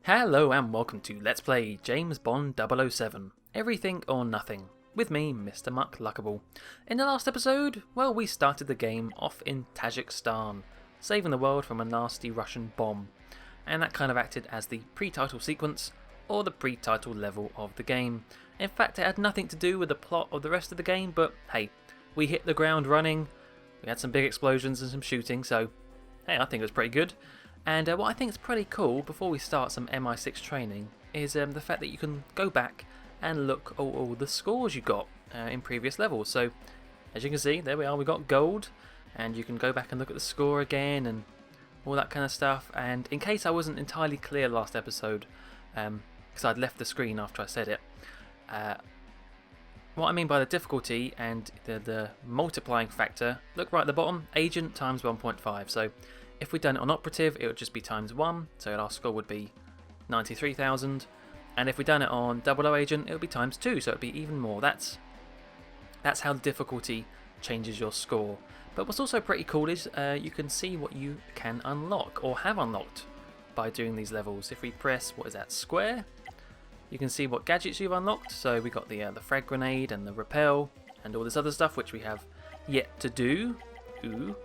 Hello and welcome to Let's Play James Bond 007, Everything or Nothing, with me, Mr. Muckluckable. In the last episode, well, we started the game off in Tajikistan, saving the world from a nasty Russian bomb, and that kind of acted as the pre-title sequence, or the pre-title level of the game. In fact, it had nothing to do with the plot of the rest of the game, but hey, we hit the ground running, we had some big explosions and some shooting, so hey, I think it was pretty good. And what I think is pretty cool, before we start some MI6 training, is the fact that you can go back and look at all the scores you got in previous levels. So, as you can see, there we are, we got gold, and you can go back and look at the score again, and all that kind of stuff. And in case I wasn't entirely clear last episode, because I'd left the screen after I said it, what I mean by the difficulty and the multiplying factor, look right at the bottom, agent times 1.5. So, if we'd done it on operative, it would just be times 1, so our score would be 93,000. And if we'd done it on 00 agent, it would be times 2, so it would be even more. That's how the difficulty changes your score. But what's also pretty cool is you can see what you can unlock, or have unlocked, by doing these levels. If we press, what is that, square, you can see what gadgets you've unlocked. So we got the frag grenade and the repel, and all this other stuff, which we have yet to do. Ooh.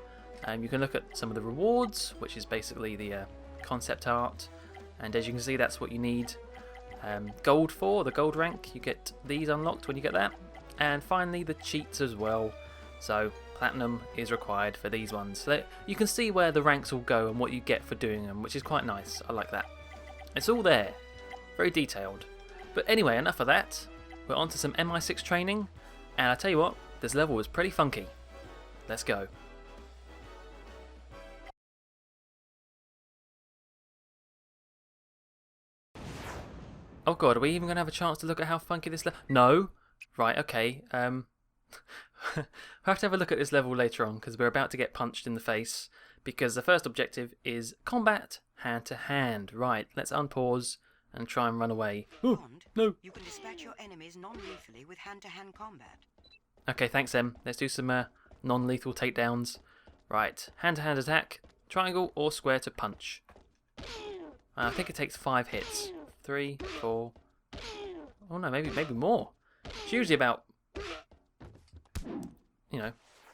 You can look at some of the rewards, which is basically the concept art, and as you can see, that's what you need gold for, the gold rank. You get these unlocked when you get that, and finally the cheats as well, so platinum is required for these ones. So you can see where the ranks will go and what you get for doing them, which is quite nice. I like that. It's all there, very detailed. But anyway, enough of that. We're on to some MI6 training, and I tell you what, this level was pretty funky. Let's go. Oh god, are we even going to have a chance to look at how funky this level... No? Right, okay. We'll have to have a look at this level later on, because we're about to get punched in the face, because the first objective is combat hand-to-hand. Right, let's unpause and try and run away. Oh, no. You can dispatch your enemies non-lethally with hand-to-hand combat. Okay, thanks Em. Let's do some non-lethal takedowns. Right, hand-to-hand attack, triangle or square to punch. I think it takes 5 hits. 3, 4. Oh no, maybe more. It's usually about,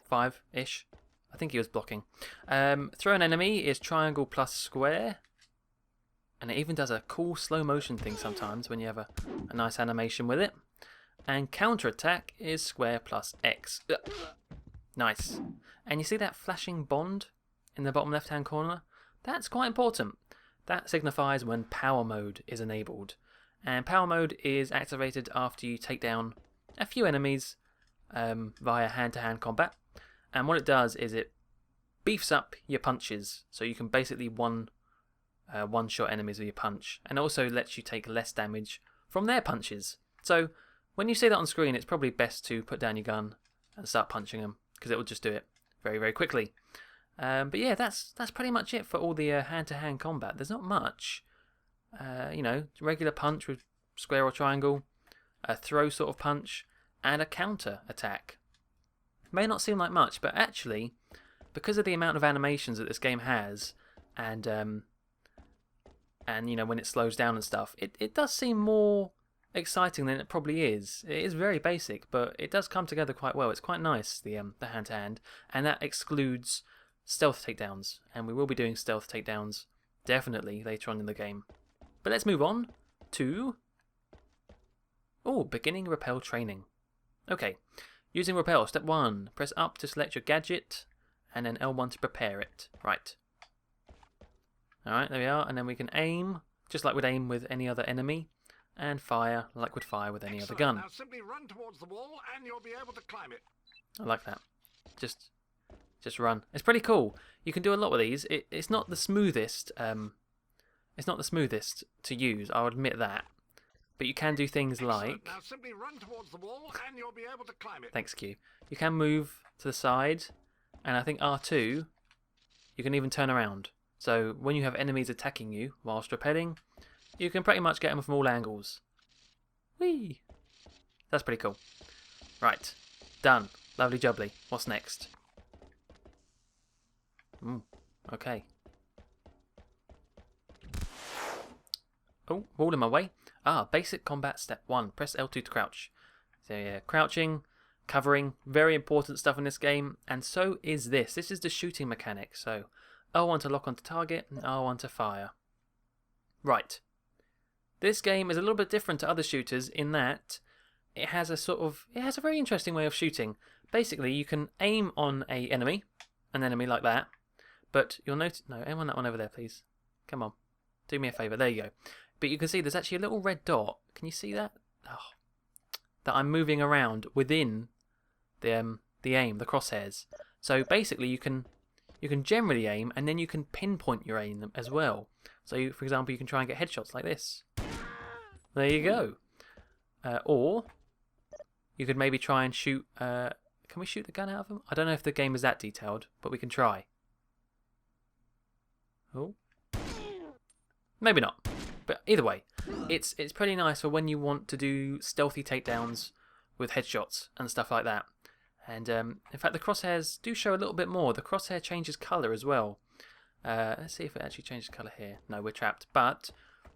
5-ish. I think he was blocking. Throw an enemy is triangle plus square, and it even does a cool slow motion thing sometimes when you have a nice animation with it. And counter attack is square plus X. Nice. And you see that flashing bond in the bottom left hand corner? That's quite important. That signifies when power mode is enabled, and power mode is activated after you take down a few enemies via hand-to-hand combat, and what it does is it beefs up your punches, so you can basically one-shot enemies with your punch, and also lets you take less damage from their punches. So when you see that on screen, it's probably best to put down your gun and start punching them, because it will just do it very, very quickly. But yeah, that's pretty much it for all the hand-to-hand combat. There's not much. Regular punch with square or triangle, a throw sort of punch, and a counter attack. May not seem like much, but actually, because of the amount of animations that this game has, and when it slows down and stuff, it does seem more exciting than it probably is. It is very basic, but it does come together quite well. It's quite nice, the hand-to-hand, and that excludes stealth takedowns, and we will be doing stealth takedowns definitely later on in the game. But let's move on to beginning repel training. Okay, using repel, step 1, press up to select your gadget, and then L1 to prepare it. Right. Alright, there we are, and then we can aim, just like we'd aim with any other enemy, and fire like we'd fire with any other gun. Now simply run towards the wall and you'll be able to climb it. I like that. Just run. It's pretty cool. You can do a lot with these. It's not the smoothest. It's not the smoothest to use. I'll admit that. But you can do things like. Now simply run towards the wall and you'll be able to climb it. Thanks, Q. You can move to the side, and I think R2. You can even turn around. So when you have enemies attacking you whilst repelling, you can pretty much get them from all angles. Whee! That's pretty cool. Right, done. Lovely jubbly. What's next? Okay. Oh, wall in my way. Ah, basic combat step 1. Press L2 to crouch. So yeah, crouching, covering, very important stuff in this game. And so is this. This is the shooting mechanic. So L1 to lock onto target and R1 to fire. Right. This game is a little bit different to other shooters in that it has a very interesting way of shooting. Basically, you can aim on an enemy like that, but you'll notice, no, aim on that one over there, please. Come on, do me a favour. There you go. But you can see there's actually a little red dot. Can you see that? Oh, that I'm moving around within the aim, the crosshairs. So basically, you can generally aim, and then you can pinpoint your aim as well. So, for example, you can try and get headshots like this. There you go. Or you could maybe try and shoot. Can we shoot the gun out of them? I don't know if the game is that detailed, but we can try. Oh, maybe not. But either way, it's pretty nice for when you want to do stealthy takedowns with headshots and stuff like that. And in fact, the crosshairs do show a little bit more. The crosshair changes colour as well. Let's see if it actually changes colour here. No, we're trapped. But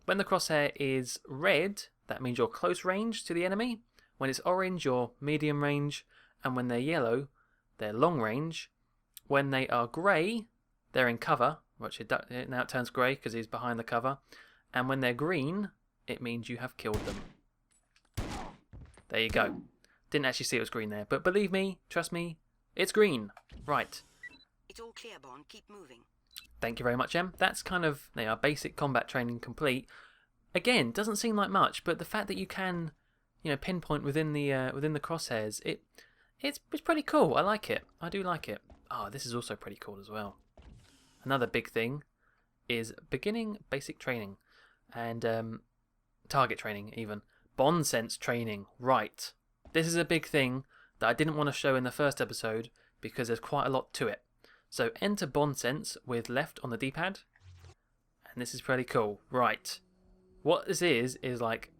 when the crosshair is red, that means you're close range to the enemy. When it's orange, you're medium range. And when they're yellow, they're long range. When they are grey, they're in cover. Which now it turns grey because he's behind the cover. And when they're green, it means you have killed them. There you go. Didn't actually see it was green there. But believe me, trust me, it's green. Right. It's all clear, Bond. Keep moving. Thank you very much, Em. That's kind of our basic combat training complete. Again, doesn't seem like much, but the fact that you can, pinpoint within the crosshairs, it's pretty cool. I like it. I do like it. Oh, this is also pretty cool as well. Another big thing is beginning basic training and target training even. Bond sense training. Right. This is a big thing that I didn't want to show in the first episode because there's quite a lot to it. So enter Bond sense with left on the D-pad. And this is pretty cool. Right. What this is like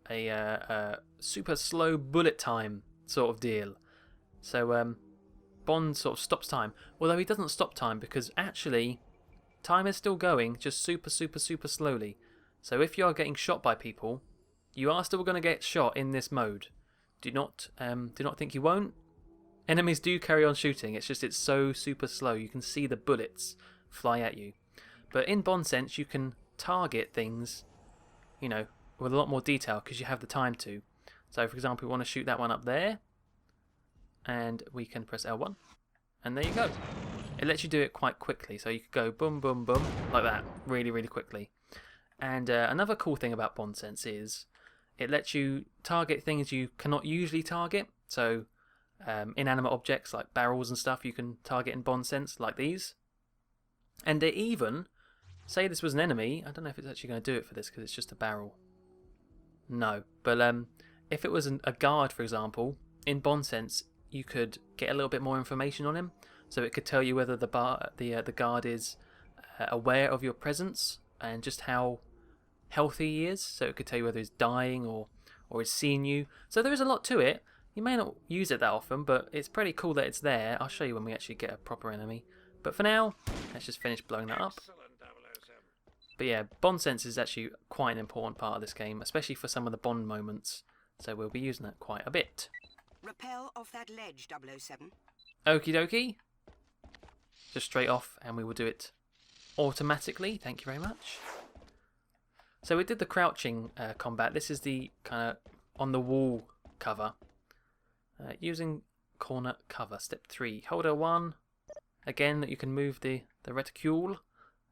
a super slow bullet time sort of deal. So Bond sort of stops time. Although he doesn't stop time because actually time is still going, just super slowly. So if you are getting shot by people, you are still going to get shot in this mode. Do not think you won't. Enemies do carry on shooting. It's just it's so super slow. You can see the bullets fly at you. But in Bond sense, you can target things, with a lot more detail because you have the time to. So for example, we want to shoot that one up there, and we can press L1, and there you go. It lets you do it quite quickly. So you could go boom, boom, boom like that, really quickly. And another cool thing about Bond sense is it lets you target things you cannot usually target. So inanimate objects like barrels and stuff you can target in Bond sense, like these. And it even, say this was an enemy, I don't know if it's actually going to do it for this because it's just a barrel. No, but if it was a guard, for example, in Bond sense, you could get a little bit more information on him. So it could tell you whether the guard is aware of your presence and just how healthy he is. So it could tell you whether he's dying or he's seeing you. So there is a lot to it. You may not use it that often, but it's pretty cool that it's there. I'll show you when we actually get a proper enemy. But for now, let's just finish blowing that up. But yeah, Bond sense is actually quite an important part of this game, especially for some of the Bond moments. So we'll be using that quite a bit. Rappel off that ledge, 007. Okie dokie. Just straight off, and we will do it automatically. Thank you very much. So we did the crouching combat. This is the kind of on the wall cover. Using corner cover. Step 3. Hold L1. Again, you can move the reticule.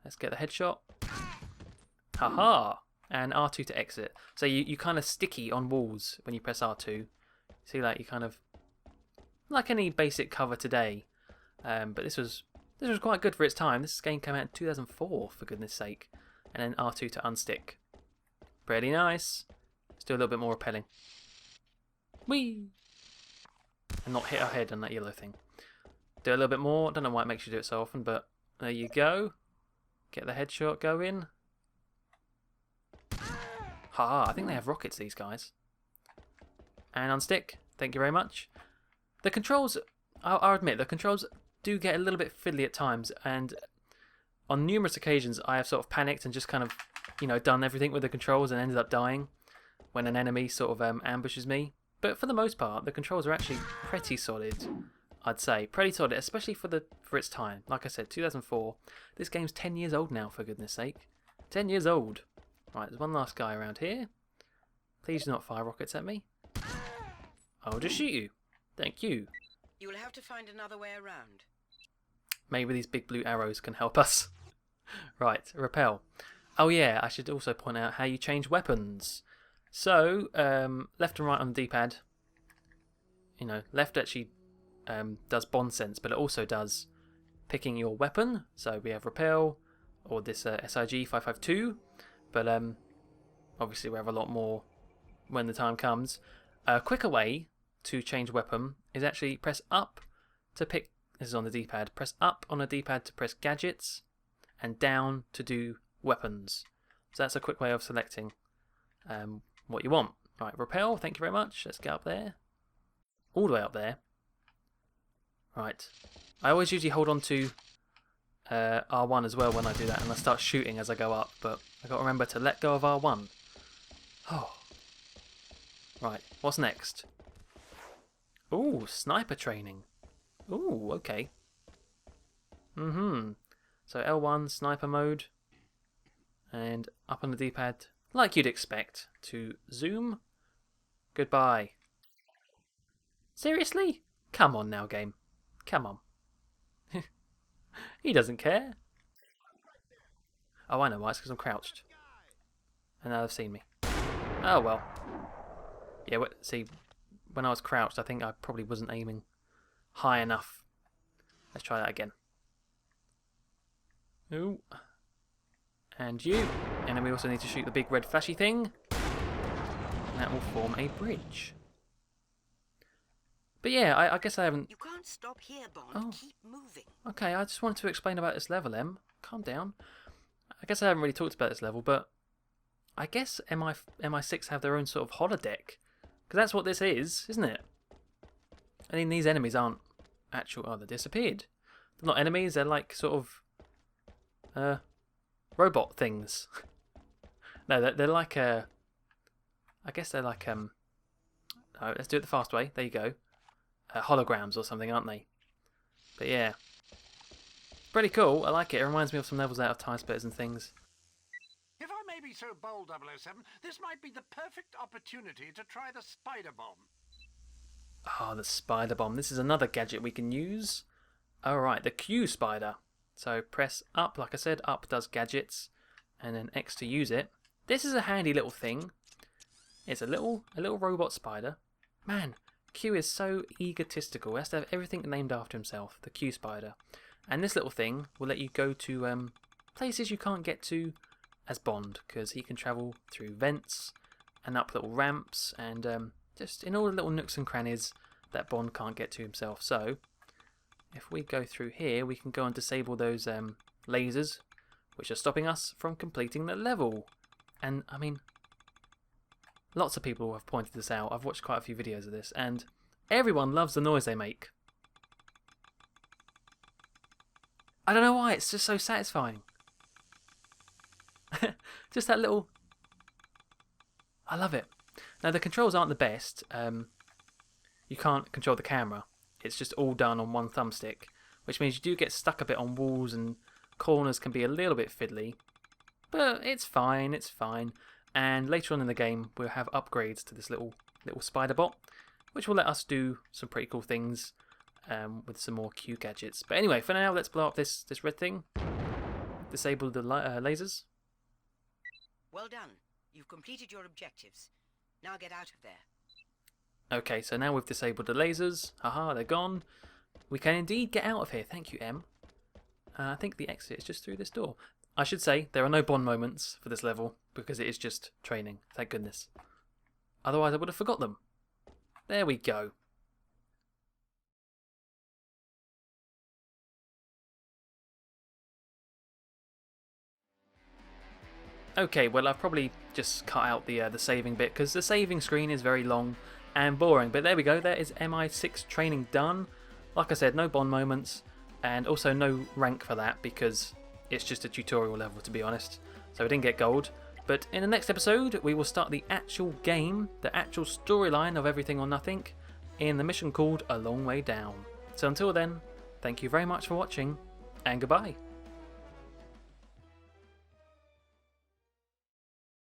Let's get the headshot. Haha! And R2 to exit. So you kind of sticky on walls when you press R2. See, like you kind of like any basic cover today. But this was quite good for its time. This game came out in 2004, for goodness sake. And then R2 to unstick. Pretty nice. Let's do a little bit more repelling. Whee! And not hit our head on that yellow thing. Do a little bit more. Don't know why it makes you do it so often, but there you go. Get the headshot going. Ha! I think they have rockets, these guys. And unstick. Thank you very much. The controls, I'll admit, the controls do get a little bit fiddly at times, and on numerous occasions I have sort of panicked and just kind of done everything with the controls and ended up dying when an enemy sort of ambushes me. But for the most part, the controls are actually pretty solid. I'd say pretty solid, especially for its time. Like I said, 2004. This game's 10 years old now, for goodness sake. 10 years old. Right, there's one last guy around here. Please do not fire rockets at me. I'll just shoot you. Thank you. You will have to find another way around. Maybe these big blue arrows can help us. Right, repel. Oh yeah, I should also point out how you change weapons. So, left and right on the D-pad. Left actually does bond sense, but it also does picking your weapon. So we have repel, or this SIG 552. But obviously we have a lot more when the time comes. A quicker way to change weapon is actually press up to pick. This is on the D-pad. Press up on the D-pad to press gadgets, and down to do weapons. So that's a quick way of selecting what you want. Right, repel, thank you very much. Let's get up there. All the way up there. Right. I always usually hold on to R1 as well when I do that, and I start shooting as I go up, but I've got to remember to let go of R1. Oh. Right, what's next? Ooh, sniper training. Ooh, okay. So L1, sniper mode. And up on the D-pad, like you'd expect, to zoom. Goodbye. Seriously? Come on now, game. Come on. He doesn't care. Oh, I know why. It's because I'm crouched. And now they've seen me. Oh, well. Yeah, see, when I was crouched, I think I probably wasn't aiming high enough. Let's try that again. Ooh. And you. And then we also need to shoot the big red flashy thing. And that will form a bridge. But yeah, I guess I haven't... You can't stop here, Bond. Oh. Keep moving. Okay, I just wanted to explain about this level, Em. Calm down. I guess I haven't really talked about this level, but I guess MI6 have their own sort of holodeck. Because that's what this is, isn't it? I mean, these enemies aren't actual... Oh, they disappeared. They're not enemies, they're like sort of... robot things. No, they're like I guess they're like oh, let's do it the fast way. There you go. Holograms or something, aren't they? But yeah, pretty cool. I like it. It reminds me of some levels out of Time Splitters and things. If I may be so bold, 007, this might be the perfect opportunity to try the spider bomb. Ah, the spider bomb. This is another gadget we can use. Alright, the Q spider. So press up, like I said, up does gadgets, and then X to use it. This is a handy little thing. It's a little robot spider. Man, Q is so egotistical. He has to have everything named after himself. The Q spider. And this little thing will let you go to places you can't get to as Bond, because he can travel through vents and up little ramps and just in all the little nooks and crannies that Bond can't get to himself. So if we go through here, we can go and disable those lasers, which are stopping us from completing the level. And I mean, lots of people have pointed this out. I've watched quite a few videos of this, and everyone loves the noise they make. I don't know why, it's just so satisfying. Just that little... I love it. Now, the controls aren't the best. You can't control the camera. It's just all done on one thumbstick, which means you do get stuck a bit on walls and corners can be a little bit fiddly. But it's fine, it's fine. And later on in the game, we'll have upgrades to this little spider bot, which will let us do some pretty cool things with some more Q gadgets. But anyway, for now, let's blow up this red thing. Disable the lasers. Well done. You've completed your objectives. Now get out of there. Okay, so now we've disabled the lasers. Haha, they're gone. We can indeed get out of here. Thank you, M. I think the exit is just through this door. I should say, there are no Bond moments for this level, because it is just training. Thank goodness. Otherwise, I would have forgot them. There we go. Okay, well, I've probably just cut out the saving bit, because the saving screen is very long and boring. But there we go, there is MI6 training done. Like I said, no Bond moments, and also no rank for that, because it's just a tutorial level, to be honest. So we didn't get gold. But in the next episode, we will start the actual game, the actual storyline of Everything or Nothing, in the mission called A Long Way Down. So until then, thank you very much for watching, and goodbye.